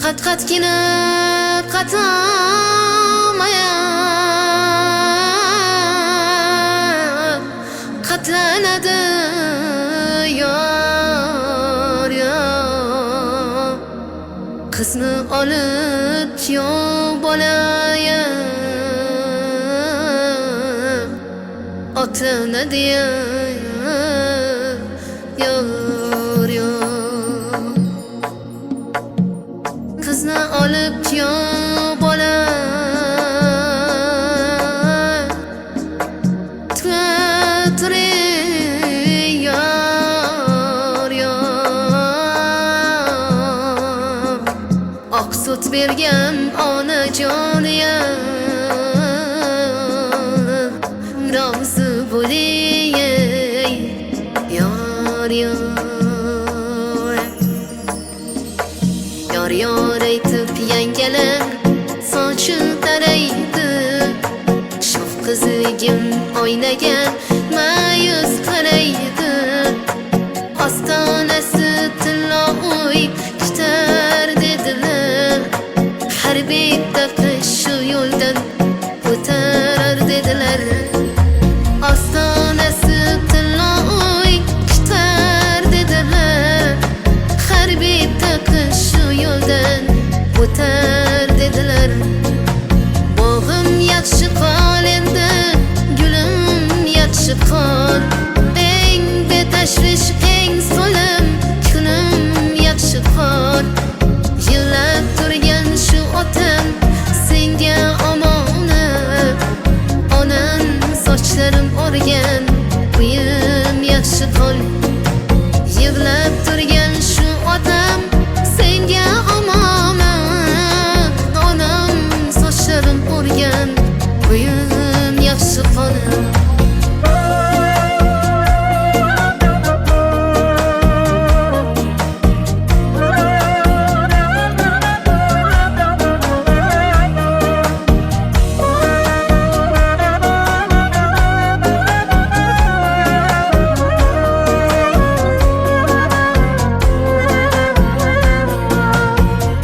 Qat-qatgina qatamayan qatlanadi yor yor. Qizni olib kuyov bolayam otlanadi yor yor. Qizni olib kuyov bola turing yor yor. Oq sut bergan onajoniyam rozi bo'ling yor yor. Yor yor aytib yangalar sochi taraydi. Shoh qizligim oynaga ma'yus qaraydi. Ostonasi tillo uy kutar dedilar. Har bitta qish shu yo'ldan o'tar dedilar. Ostonasi tillo uy kutar dedilar. Har bitta qish shu yo'ldan o'tar dedilar. Bog'im yaxshi qol endi, gulim yaxshi qol. Eng betashvish, eng so'lim kunim yaxshi qol. Yillab turgan shu otam senga omonat. Onam sochlarim o'rgan, uyim yaxshi qol. Yig'lab turgan shu otam senga omonat. Onam sochlarim o'rgan, uyim yaxshi qol.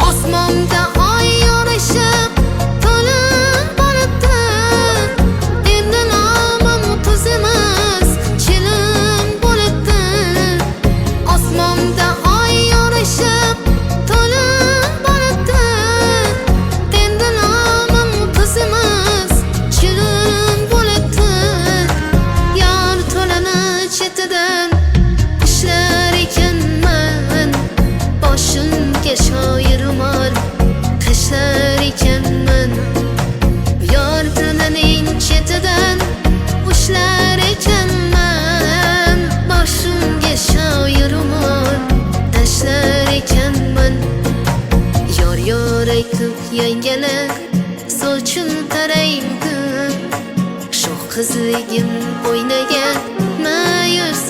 Osmonda oy yorishib to'lib boribdi. Endi nomim tuzimiz kelin bo'libdi. Osmonda oy yorishib to'lib boribdi. Endi nomim tuzimiz kelin bo'libdi. Yor to'lani chetidan ishlar ekanman. Boshimga shoirmol qishlar ekanman. Yor to'laning chetidan ushlar ekanman. Boshimga shoirmol tashlar ekanman. Yor yor aytib yangalar sochim taraydi. Shoh qizligim o'ynagan ma'yus